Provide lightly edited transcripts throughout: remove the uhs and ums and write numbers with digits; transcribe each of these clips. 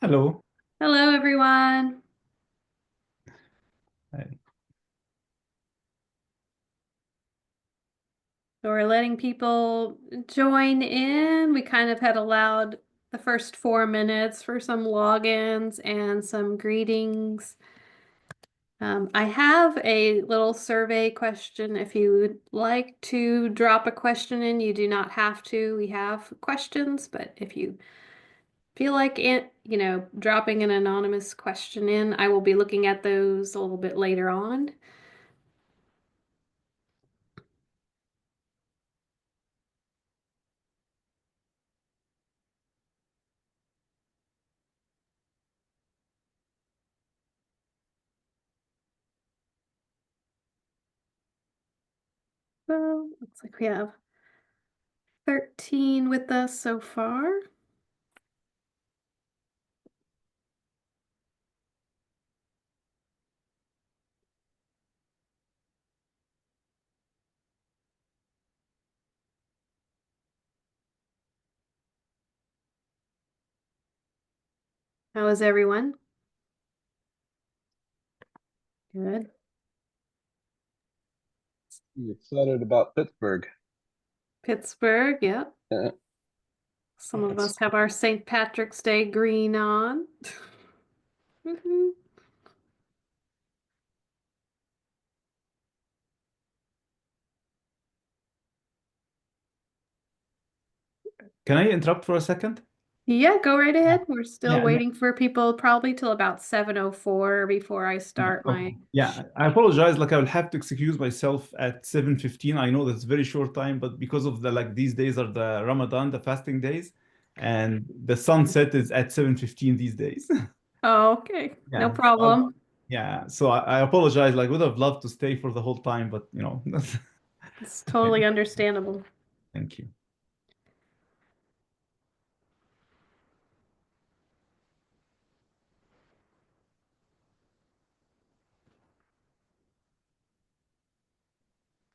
Hello. Hello, everyone. Hi. So we're letting people join in. We kind of had allowed the first 4 minutes for some logins and some greetings. I have a little survey question. If you would like to drop a question in, you do not have to. We have questions, but if you feel like dropping an anonymous question in, I will be looking at those a little bit later on. So looks like we have 13 with us so far. How is everyone? Good. You excited about Pittsburgh? Pittsburgh, yep. Yeah. Some of us have our St. Patrick's Day green on. Mhm. Can I interrupt for a second? Yeah, go right Yeah. ahead. We're still Yeah, waiting for people probably till about 7:04 before I start okay. my Yeah, I apologize. Like I will have to excuse myself at 7:15. I know that's a very short time, but because of the these days are the Ramadan, the fasting days, and the sunset is at 7:15 these days. Oh, okay. No Yeah. problem. Yeah. So I apologize. Like would have loved to stay for the whole time, but It's totally understandable. thank you.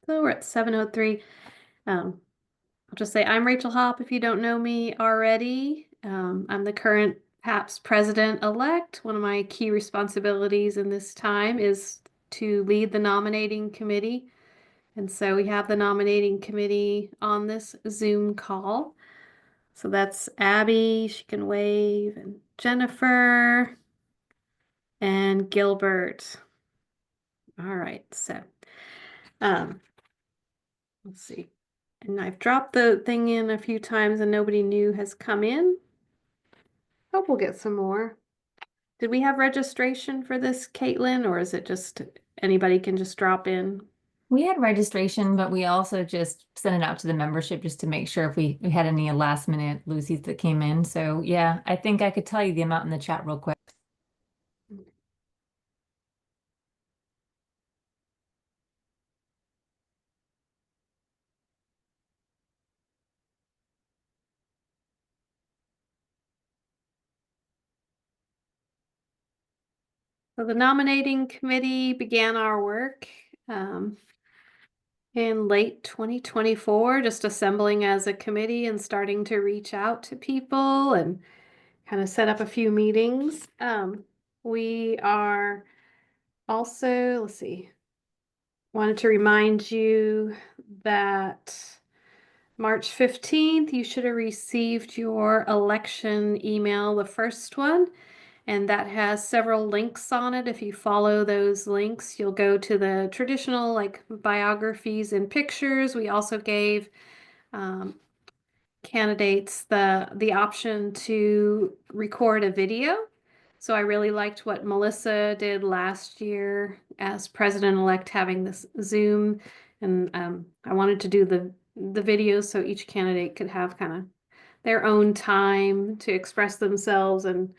So we're at 7:03. I'll just say I'm Rachel Hopp if you don't know me already. I'm the current PAPS president-elect. One of my key responsibilities in this time is to lead the nominating committee. And so we have the nominating committee on this Zoom call. So that's Abby, she can wave, and Jennifer, and Gilbert. All right, so um, let's see. And I've dropped the thing in a few times and nobody new has come in. Hope we'll get some more. Did we have registration for this, Caitlin, or is it just anybody can just drop in? We had registration, but we also just sent it out to the membership just to make sure if we had any last minute Lucy's that came in. So yeah, I think I could tell you the amount in the chat real quick. So the nominating committee began our work um, in late 2024, just assembling as a committee and starting to reach out to people and kind of set up a few meetings. We are also, let's see, wanted to remind you that March 15th, you should have received your election email, the first one, and that has several links on it. If you follow those links, you'll go to the traditional like biographies and pictures. We also gave um, candidates the option to record a video. So I really liked what Melissa did last year as president-elect, having this Zoom, and I wanted to do the videos so each candidate could have kind of their own time to express themselves. And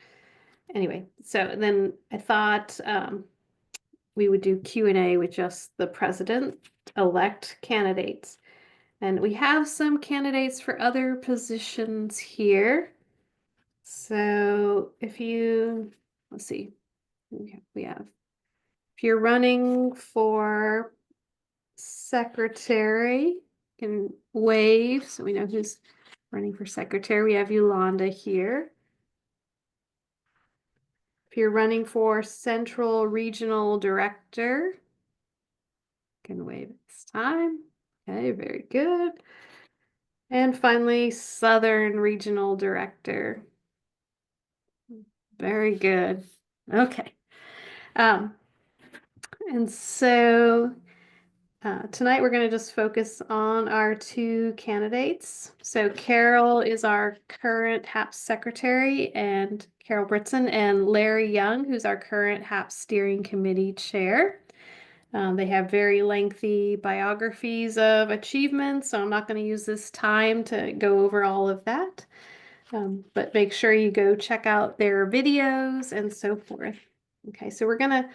anyway, so then I thought we would do Q&A with just the president-elect candidates. And we have some candidates for other positions here. So if you, let's see, we have, if you're running for secretary, you can wave so we know who's running for secretary. We have Yolanda here. if you're running for Central Regional Director, can wave this time. Okay, very good. And finally, Southern Regional Director. Very good. Okay. And so tonight we're going to just focus on our two candidates. So Carol is our current HAPS secretary, and Carol Britson, and Larry Young, who's our current HAPS steering committee chair. They have very lengthy biographies of achievements, so I'm not going to use this time to go over all of that. But make sure you go check out their videos and so forth. Okay, so we're going to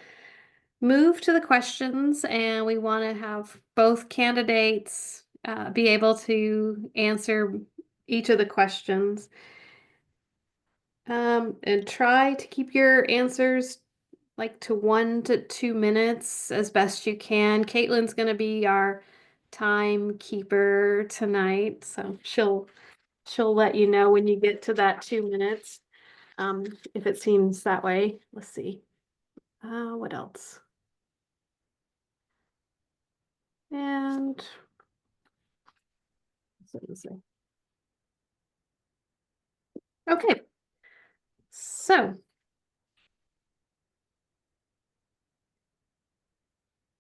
move to the questions, and we want to have both candidates be able to answer each of the questions. And try to keep your answers like to 1 to 2 minutes as best you can. Caitlin's going to be our timekeeper tonight, so she'll let you know when you get to that 2 minutes, if it seems that way. Let's see. What else? And okay, so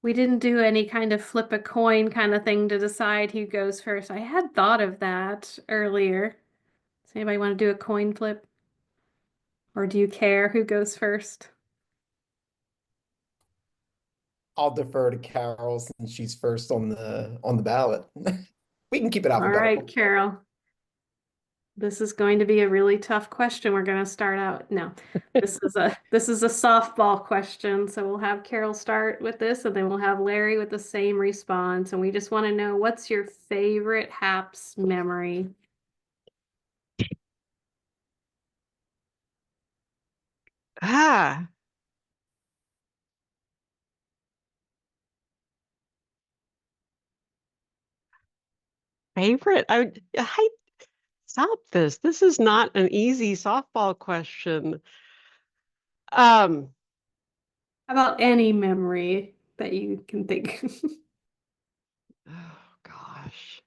we didn't do any kind of flip a coin kind of thing to decide who goes first. I had thought of that earlier. Does anybody want to do a coin flip? Or do you care who goes first? I'll defer to Carol since she's first on the ballot. We can keep it All alphabetical. right, Carol. This is going to be a really tough question. We're going to start out. No, this is a softball question. So we'll have Carol start with this, and then we'll have Larry with the same response. And we just want to know, what's your favorite HAPS memory? Favorite? I stop this. This is not an easy softball question. How about any memory that you can think? Oh gosh.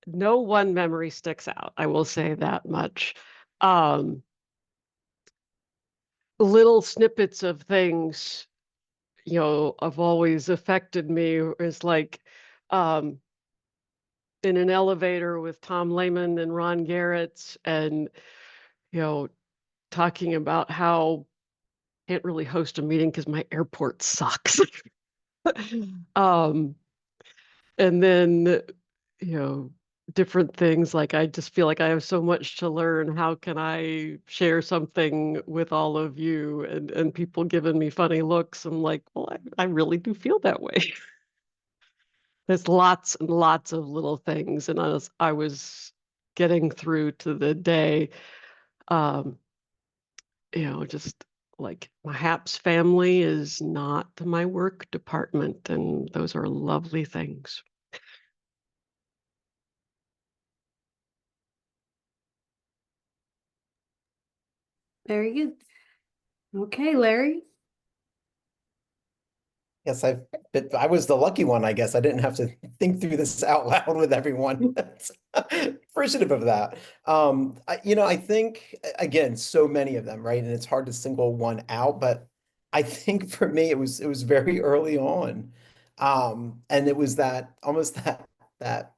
No one memory sticks out, I will say that much. Little snippets of things, have always affected me. Is like in an elevator with Tom Lehman and Ron Garrett, and talking about how I can't really host a meeting because my airport sucks. And then different things, like I just feel like I have so much to learn. How can I share something with all of you? And people giving me funny looks. I'm like, well, I really do feel that way. There's lots and lots of little things. And as I was getting through to the day, just like my HAPS family is not my work department, and those are lovely things. Very good. Okay, Larry. Yes, I was the lucky one, I guess. I didn't have to think through this out loud with everyone. Appreciative of that. I think, again, so many of them, right? And it's hard to single one out, but I think for me it was very early on. And it was that almost that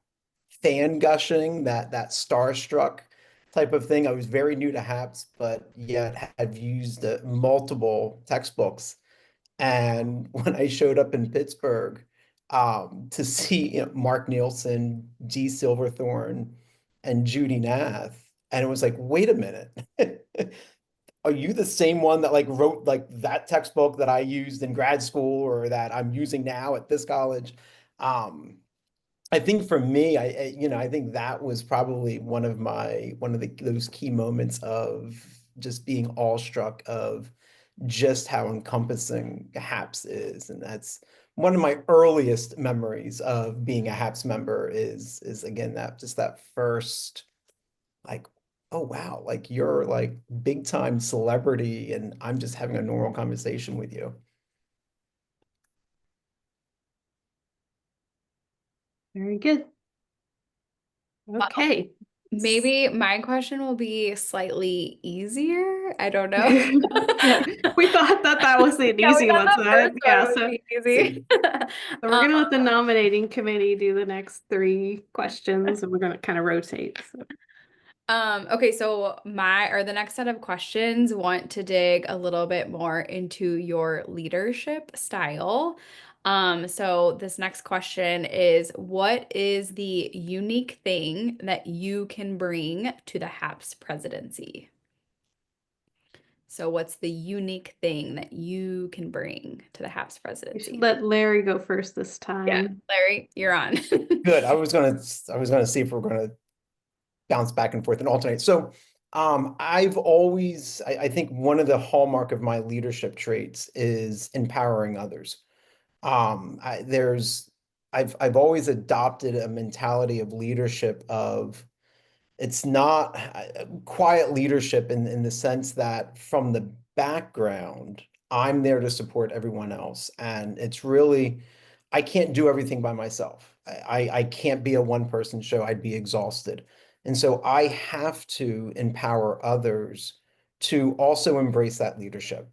fan gushing, that starstruck type of thing. I was very new to HAPS, but yet had used multiple textbooks. And when I showed up in Pittsburgh, to see Mark Nielsen, G. Silverthorne, and Judy Nath, and it was like, wait a minute, are you the same one that like wrote like that textbook that I used in grad school or that I'm using now at this college? I think for me, I think that was probably one of those key moments of just being awestruck of just how encompassing HAPS is. And that's one of my earliest memories of being a HAPS member is again that first, like, oh wow, like you're like big time celebrity and I'm just having a normal conversation with you. Very good. Okay. Maybe my question will be slightly easier. I don't know. Yeah, we thought that was an Yeah, we easy thought one. the So first yeah, one would so be easy. we're gonna let the nominating committee do the next 3 questions, and we're gonna kind of rotate. So. Okay, so the next set of questions want to dig a little bit more into your leadership style. So this next question is, what is the unique thing that you can bring to the HAPS presidency? So what's the unique thing that you can bring to the HAPS We presidency? should let Larry go first this time. Yeah, Larry, you're on. Good. I was gonna see if we're gonna bounce back and forth and alternate. So I've always, I think one of the hallmark of my leadership traits is empowering others. I've always adopted a mentality of leadership of, it's not quiet leadership in the sense that from the background, I'm there to support everyone else. And it's really, I can't do everything by myself. I can't be a one-person show. I'd be exhausted. And so I have to empower others to also embrace that leadership.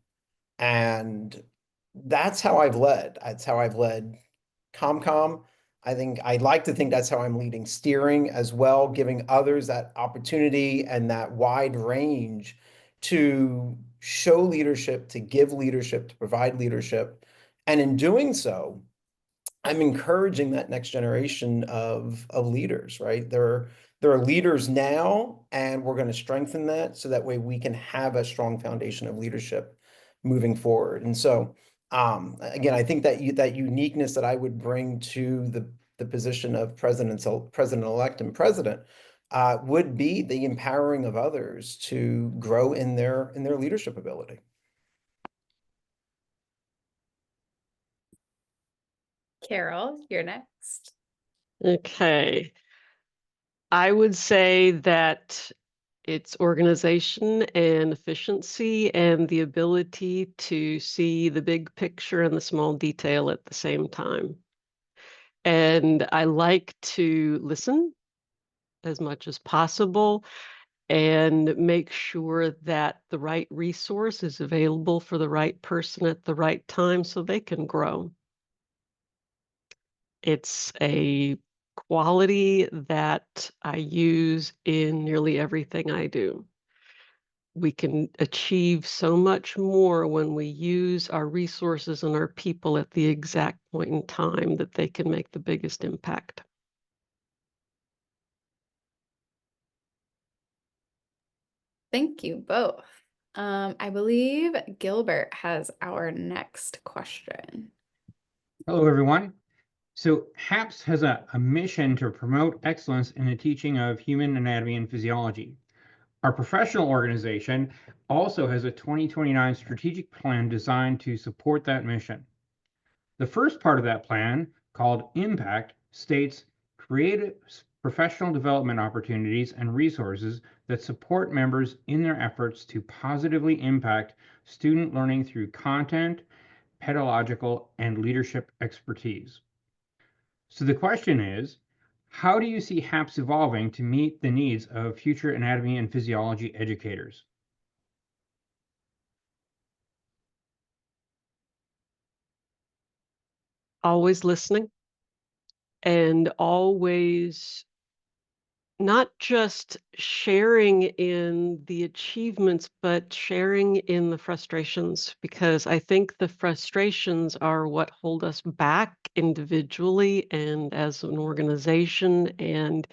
And that's how I've led. That's how I've led ComCom. I'd like to think that's how I'm leading steering as well, giving others that opportunity and that wide range to show leadership, to give leadership, to provide leadership. And in doing so, I'm encouraging that next generation of leaders, right? There are leaders now, and we're going to strengthen that so that way we can have a strong foundation of leadership moving forward. And so, again, I think that that uniqueness that I would bring to the position of president-elect and president would be the empowering of others to grow in their leadership ability. Carol, you're next. Okay. I would say that it's organization and efficiency and the ability to see the big picture and the small detail at the same time. And I like to listen as much as possible and make sure that the right resource is available for the right person at the right time so they can grow. It's a quality that I use in nearly everything I do. We can achieve so much more when we use our resources and our people at the exact point in time that they can make the biggest impact. Thank you both. I believe Gilbert has our next question. Hello, everyone. So HAPS has a mission to promote excellence in the teaching of human anatomy and physiology. Our professional organization also has a 2029 strategic plan designed to support that mission. The first part of that plan, called Impact, states create professional development opportunities and resources that support members in their efforts to positively impact student learning through content, pedagogical, and leadership expertise. So the question is, how do you see HAPS evolving to meet the needs of future anatomy and physiology educators? Always listening and always not just sharing in the achievements, but sharing in the frustrations, because I think the frustrations are what hold us back individually and as an organization. And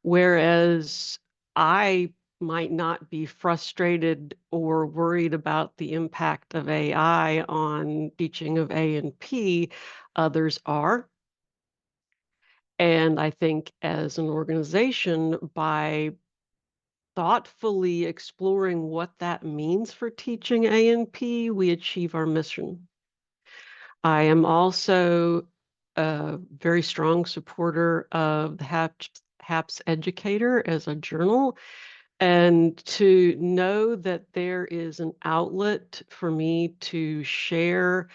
whereas I might not be frustrated or worried about the impact of AI on teaching of A&P, others are. And I think as an organization, by thoughtfully exploring what that means for teaching A&P, we achieve our mission. I am also a very strong supporter of the HAPS Educator as a journal. And to know that there is an outlet for me to share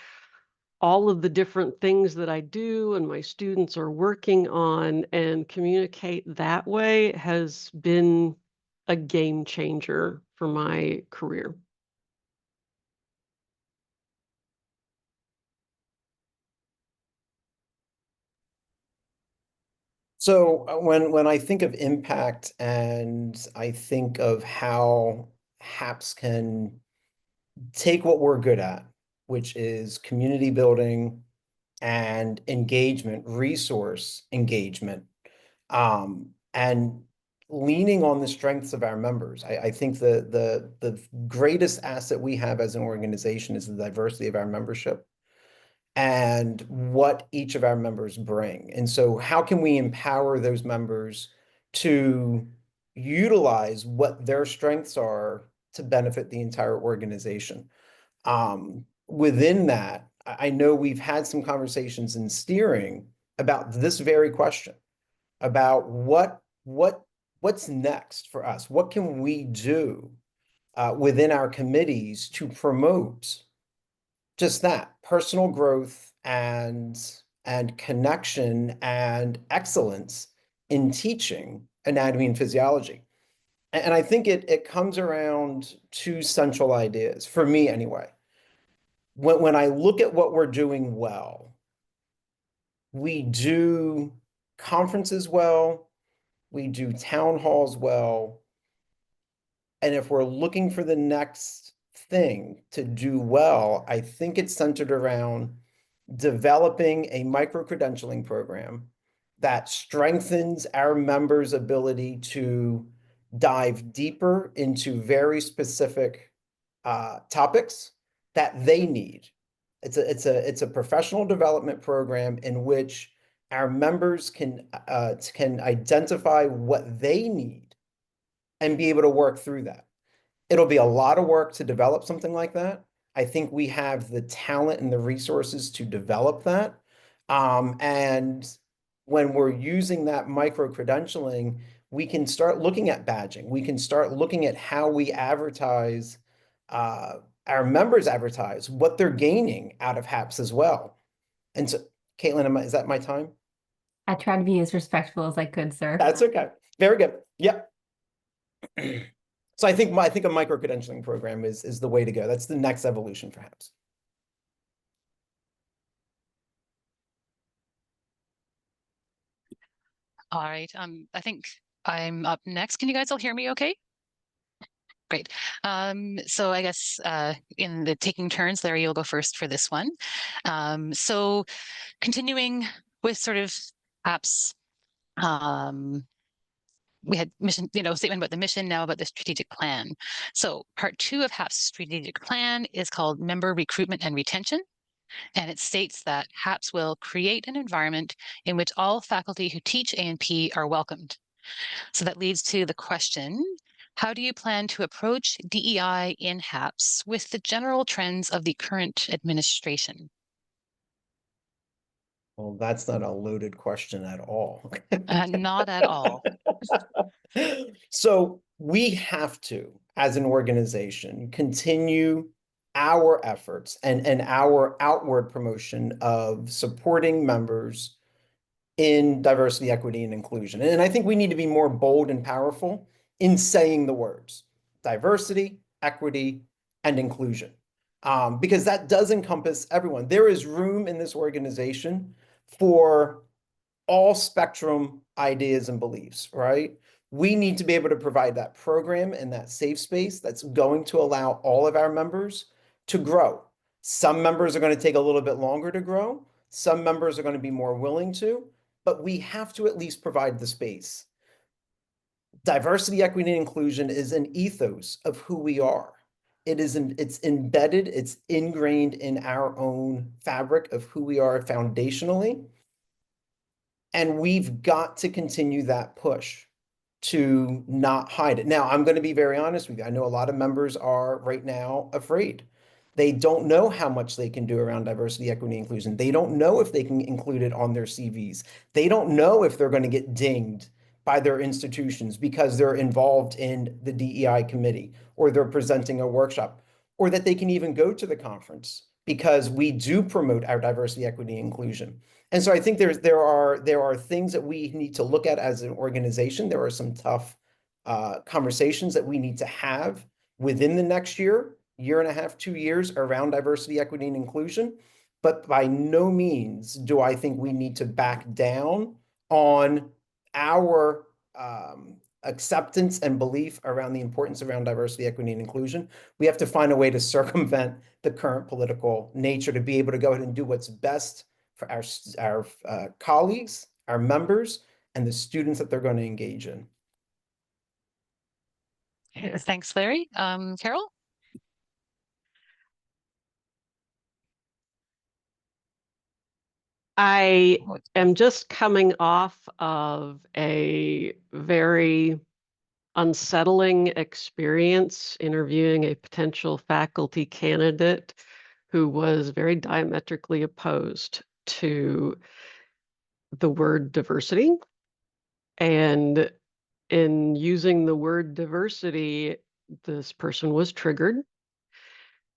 all of the different things that I do and my students are working on and communicate that way has been a game changer for my career. So when I think of impact and I think of how HAPS can take what we're good at, which is community building and engagement, resource engagement, and leaning on the strengths of our members. I think the greatest asset we have as an organization is the diversity of our membership and what each of our members bring. And so how can we empower those members to utilize what their strengths are to benefit the entire organization? Within that, I know we've had some conversations in steering about this very question, about what's next for us? What can we do within our committees to promote just that personal growth and connection and excellence in teaching anatomy and physiology? And I think it comes around two central ideas, for me anyway. When I look at what we're doing well, we do conferences well, we do town halls well, and if we're looking for the next thing to do well, I think it's centered around developing a micro-credentialing program that strengthens our members' ability to dive deeper into very specific topics that they need. It's a professional development program in which our members can identify what they need and be able to work through that. It'll be a lot of work to develop something like that. I think we have the talent and the resources to develop that. And when we're using that micro-credentialing, we can start looking at badging. We can start looking at how we advertise, our members advertise what they're gaining out of HAPS as well. And so, Caitlin, is that my time? I try to be as respectful as I could, sir. That's okay. Very good. Yep. So I think a micro-credentialing program is the way to go. That's the next evolution for HAPS. All right. I think I'm up next. Can you guys all hear me okay? Great. So I guess in the taking turns, Larry, you'll go first for this one. So continuing with sort of HAPS, we had mission, statement about the mission, now about the strategic plan. So part 2 of HAPS strategic plan is called member recruitment and retention. And it states that HAPS will create an environment in which all faculty who teach A&P are welcomed. So that leads to the question, how do you plan to approach DEI in HAPS with the general trends of the current administration? Well, that's not a loaded question at all. Not at all. So we have to, as an organization, continue our efforts and our outward promotion of supporting members in diversity, equity, and inclusion. And I think we need to be more bold and powerful in saying the words diversity, equity, and inclusion, because that does encompass everyone. There is room in this organization for all spectrum ideas and beliefs, right? We need to be able to provide that program and that safe space that's going to allow all of our members to grow. Some members are going to take a little bit longer to grow. Some members are going to be more willing to, but we have to at least provide the space. Diversity, equity, and inclusion is an ethos of who we are. It's embedded, it's ingrained in our own fabric of who we are foundationally. And we've got to continue that push to not hide it. Now, I'm going to be very honest with you. I know a lot of members are right now afraid They don't know how much they can do around diversity, equity, inclusion. They don't know if they can include it on their CVs. They don't know if they're going to get dinged by their institutions because they're involved in the DEI committee, or they're presenting a workshop, or that they can even go to the conference because we do promote our diversity, equity, inclusion. And so I think there are things that we need to look at as an organization. There are some tough conversations that we need to have within the next year and a half, 2 years around diversity, equity, and inclusion. But by no means do I think we need to back down on our acceptance and belief around the importance around diversity, equity, and inclusion. We have to find a way to circumvent the current political nature to be able to go ahead and do what's best for our colleagues, our members, and the students that they're going to engage in. Thanks, Larry. Carol? I am just coming off of a very unsettling experience interviewing a potential faculty candidate who was very diametrically opposed to the word diversity. And in using the word diversity, this person was triggered.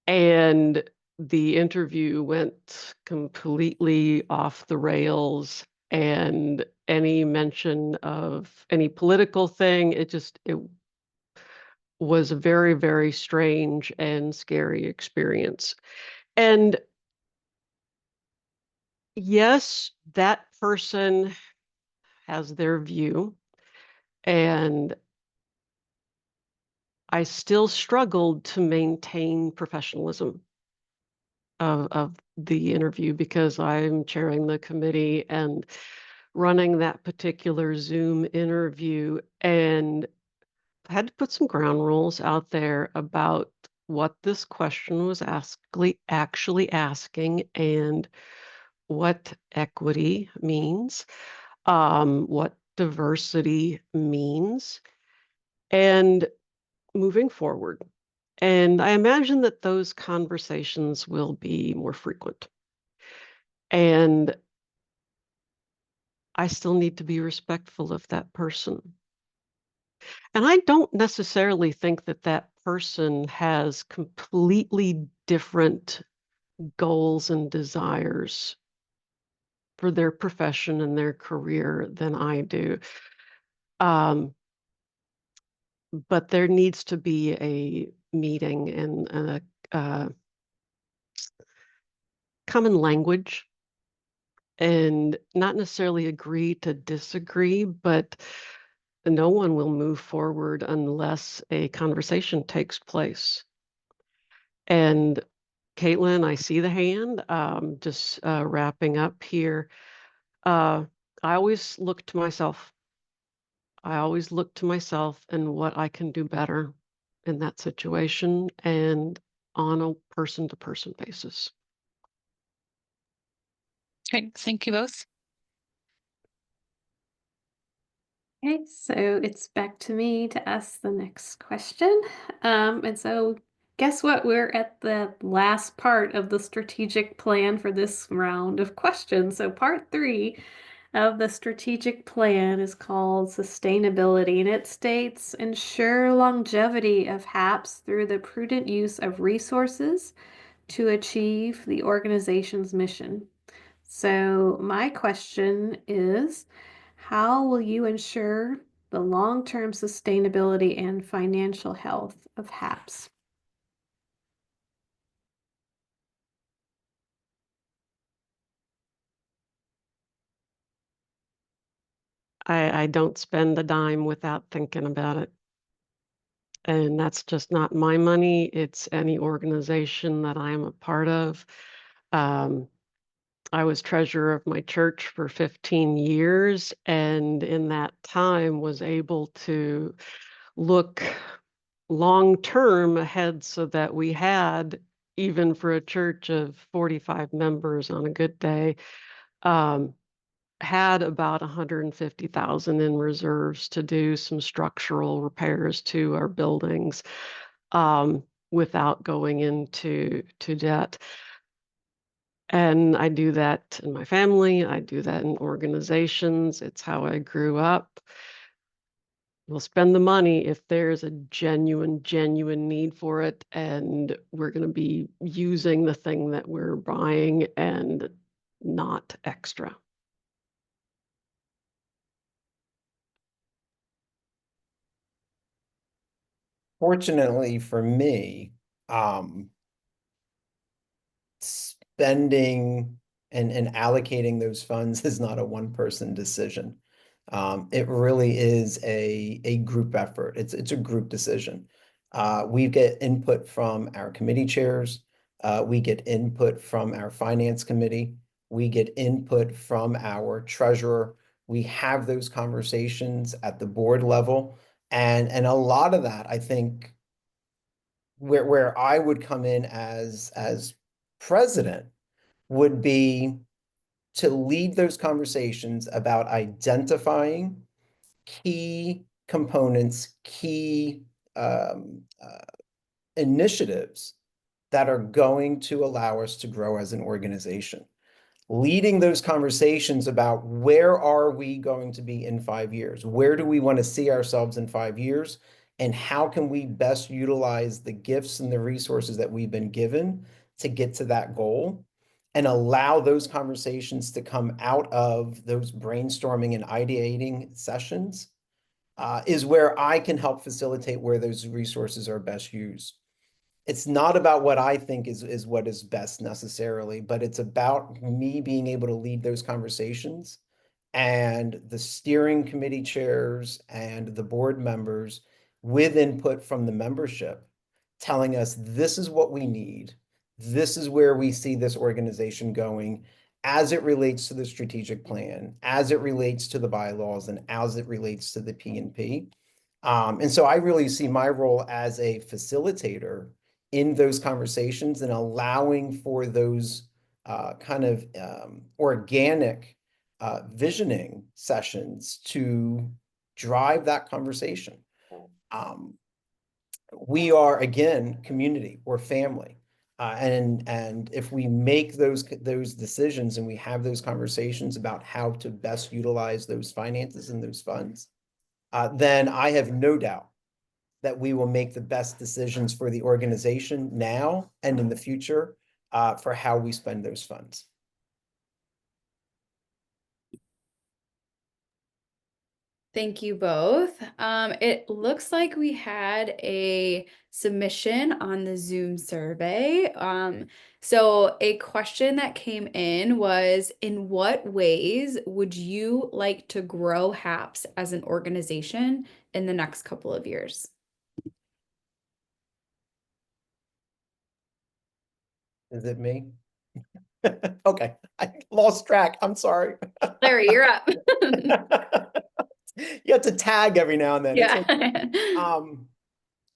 And the interview went completely off the rails, and any mention of any political thing, it was a very, very strange and scary experience. And yes, that person has their view, and I still struggled to maintain professionalism of the interview because I'm chairing the committee and running that particular Zoom interview, and I had to put some ground rules out there about what this question was actually asking and what equity means, what diversity means, and moving forward. And I imagine that those conversations will be more frequent. And I still need to be respectful of that person. And I don't necessarily think that that person has completely different goals and desires for their profession and their career than I do. But there needs to be a meeting and a common language, and not necessarily agree to disagree, but no one will move forward unless a conversation takes place. And Caitlin, I see the hand. Just wrapping up here. I always look to myself. I always look to myself and what I can do better in that situation and on a person-to-person basis. Great, thank you both. Okay, so it's back to me to ask the next question. And so guess what? We're at the last part of the strategic plan for this round of questions. So part 3 of the strategic plan is called sustainability, and it states ensure longevity of HAPS through the prudent use of resources to achieve the organization's mission. So my question is, how will you ensure the long-term sustainability and financial health of HAPS? I don't spend a dime without thinking about it. And that's just not my money. It's any organization that I'm a part of. I was treasurer of my church for 15 years, and in that time was able to look long-term ahead so that we had, even for a church of 45 members on a good day, had about 150,000 in reserves to do some structural repairs to our buildings. without going into debt. And I do that in my family. I do that in organizations. It's how I grew up. We'll spend the money if there's a genuine need for it, and we're going to be using the thing that we're buying and not extra. Fortunately for me, spending and allocating those funds is not a one-person decision. It really is a group effort. It's a group decision. We get input from our committee chairs. We get input from our finance committee. We get input from our treasurer. We have those conversations at the board level. And a lot of that, I think, where I would come in as president would be to lead those conversations about identifying key components, key initiatives that are going to allow us to grow as an organization. Leading those conversations about where are we going to be in 5 years? Where do we want to see ourselves in 5 years? And how can we best utilize the gifts and the resources that we've been given to get to that goal? And allow those conversations to come out of those brainstorming and ideating sessions is where I can help facilitate where those resources are best used. It's not about what I think is what is best necessarily, but it's about me being able to lead those conversations and the steering committee chairs and the board members with input from the membership telling us this is what we need. This is where we see this organization going as it relates to the strategic plan, as it relates to the bylaws, and as it relates to the P&P. And so I really see my role as a facilitator in those conversations and allowing for those kind of organic visioning sessions to drive that conversation. We are, again, community or family. And if we make those decisions and we have those conversations about how to best utilize those finances and those funds, then I have no doubt that we will make the best decisions for the organization now and in the future for how we spend those funds. Thank you both. It looks like we had a submission on the Zoom survey. So a question that came in was, in what ways would you like to grow HAPS as an organization in the next couple of years? Is it me? Okay, I lost track. I'm sorry. Larry, you're up. You have to tag every now and then. Yeah. Okay.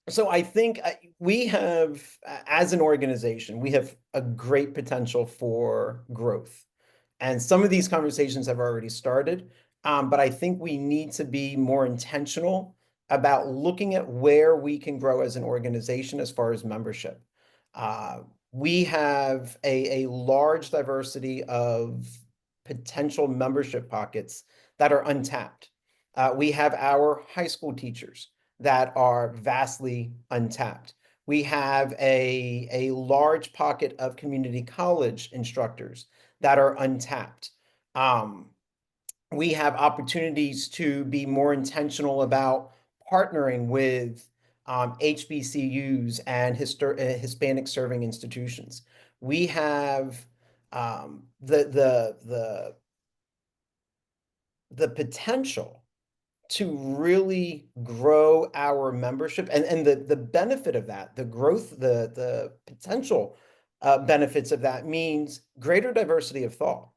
So I think we have, as an organization, we have a great potential for growth. And some of these conversations have already started, but I think we need to be more intentional about looking at where we can grow as an organization as far as membership. We have a large diversity of potential membership pockets that are untapped. We have our high school teachers that are vastly untapped. We have a large pocket of community college instructors that are untapped. We have opportunities to be more intentional about partnering with HBCUs and Hispanic serving institutions. We have the potential to really grow our membership and the benefit of that, the growth, the potential benefits of that means greater diversity of thought,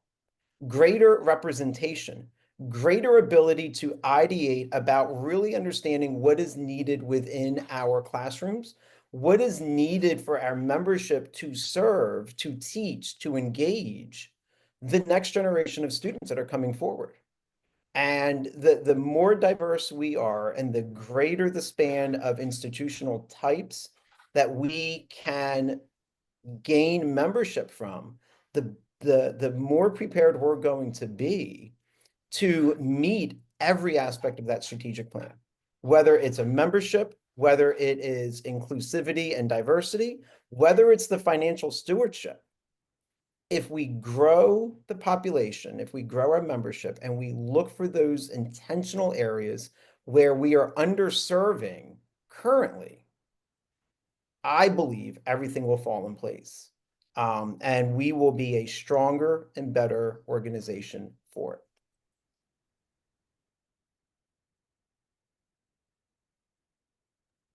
greater representation, greater ability to ideate about really understanding what is needed within our classrooms, what is needed for our membership to serve, to teach, to engage the next generation of students that are coming forward. And the more diverse we are and the greater the span of institutional types that we can gain membership from, the more prepared we're going to be to meet every aspect of that strategic plan, whether it's a membership, whether it is inclusivity and diversity, whether it's the financial stewardship. If we grow the population, if we grow our membership, and we look for those intentional areas where we are underserving currently, I believe everything will fall in place. And we will be a stronger and better organization for it.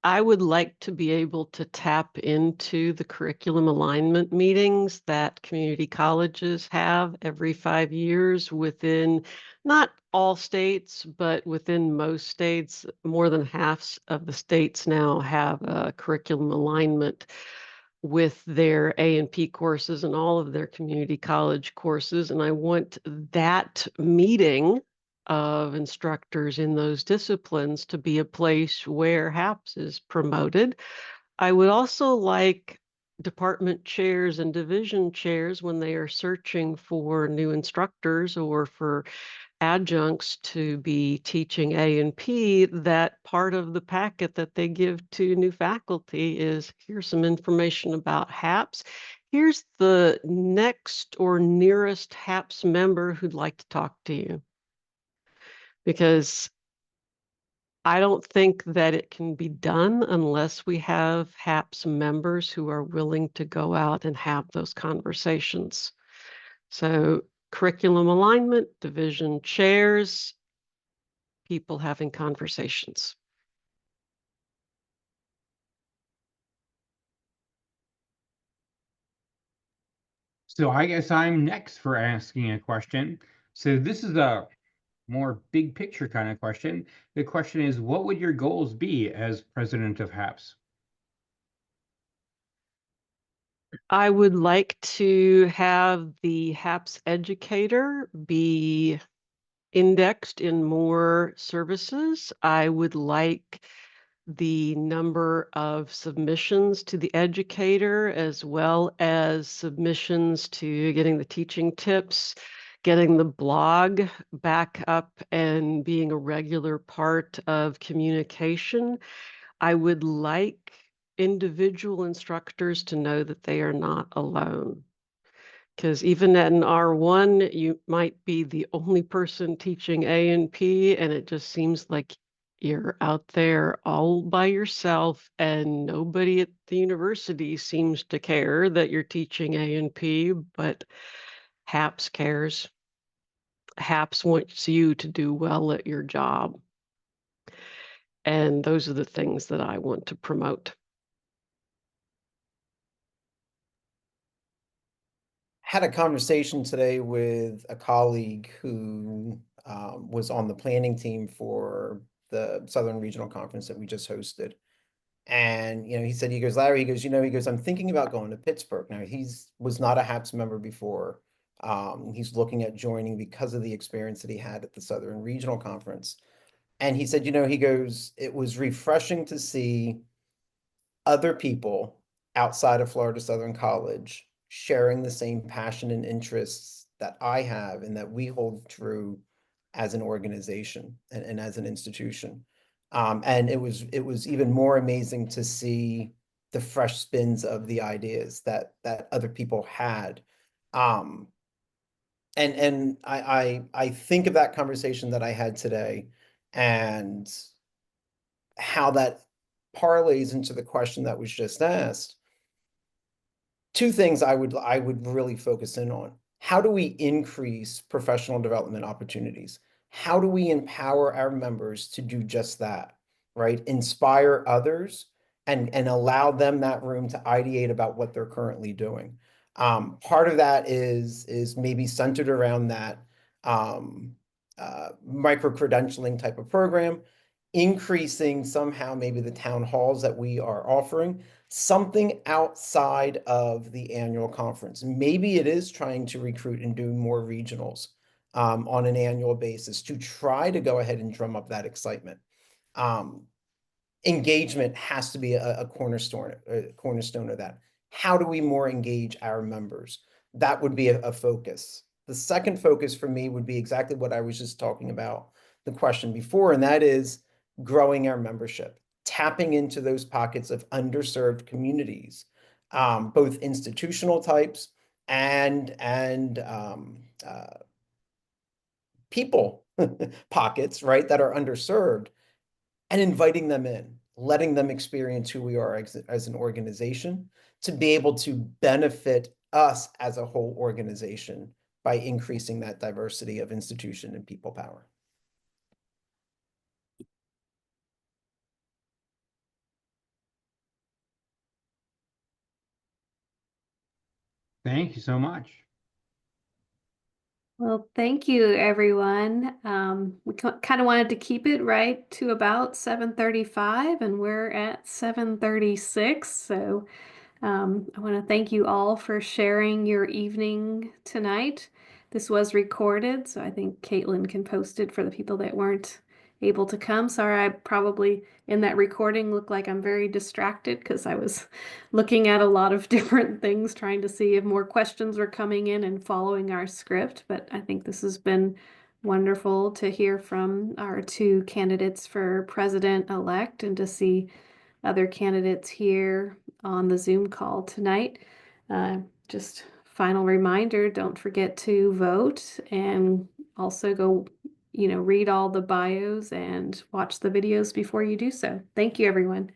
I would like to be able to tap into the curriculum alignment meetings that community colleges have every 5 years within not all states, but within most states. More than half of the states now have a curriculum alignment with their A&P courses and all of their community college courses. And I want that meeting of instructors in those disciplines to be a place where HAPS is promoted. I would also like department chairs and division chairs, when they are searching for new instructors or for adjuncts to be teaching A&P, that part of the packet that they give to new faculty is, here's some information about HAPS. Here's the next or nearest HAPS member who'd like to talk to you. Because I don't think that it can be done unless we have HAPS members who are willing to go out and have those conversations. So curriculum alignment, division chairs, people having conversations. So I guess I'm next for asking a question. So this is a more big picture kind of question. The question is, what would your goals be as president of HAPS? I would like to have the HAPS educator be indexed in more services. I would like the number of submissions to the educator, as well as submissions to getting the teaching tips, getting the blog back up and being a regular part of communication. I would like individual instructors to know that they are not alone. Because even at an R1, you might be the only person teaching A&P, and it just seems like you're out there all by yourself, and nobody at the university seems to care that you're teaching A&P, but HAPS cares. HAPS wants you to do well at your job. And those are the things that I want to promote. Had a conversation today with a colleague who was on the planning team for the Southern Regional Conference that we just hosted. And, he said, he goes, Larry, he goes, I'm thinking about going to Pittsburgh. Now, was not a HAPS member before. He's looking at joining because of the experience that he had at the Southern Regional Conference. And he said, he goes, it was refreshing to see other people outside of Florida Southern College sharing the same passion and interests that I have and that we hold true as an organization and as an institution. And it was even more amazing to see the fresh spins of the ideas that other people had. And I think of that conversation that I had today and how that parlays into the question that was just asked. Two things I would really focus in on. How do we increase professional development opportunities? How do we empower our members to do just that, right? Inspire others and allow them that room to ideate about what they're currently doing. Part of that is maybe centered around that micro-credentialing type of program, increasing somehow maybe the town halls that we are offering, something outside of the annual conference. Maybe it is trying to recruit and do more regionals on an annual basis to try to go ahead and drum up that excitement. engagement has to be a cornerstone of that. How do we more engage our members? That would be a focus. The second focus for me would be exactly what I was just talking about, the question before, and that is growing our membership, tapping into those pockets of underserved communities, both institutional types and people pockets, right, that are underserved, and inviting them in, letting them experience who we are as an organization to be able to benefit us as a whole organization by increasing that diversity of institution and people power. Thank you so much. Well, thank you, everyone. We kind of wanted to keep it right to about 7:35, and we're at 7:36. So I want to thank you all for sharing your evening tonight. This was recorded, so I think Caitlin can post it for the people that weren't able to come. Sorry, I probably in that recording look like I'm very distracted because I was looking at a lot of different things, trying to see if more questions were coming in and following our script. But I think this has been wonderful to hear from our two candidates for president-elect and to see other candidates here on the Zoom call tonight. Just final reminder, don't forget to vote and also go, read all the bios and watch the videos before you do so. Thank you, everyone.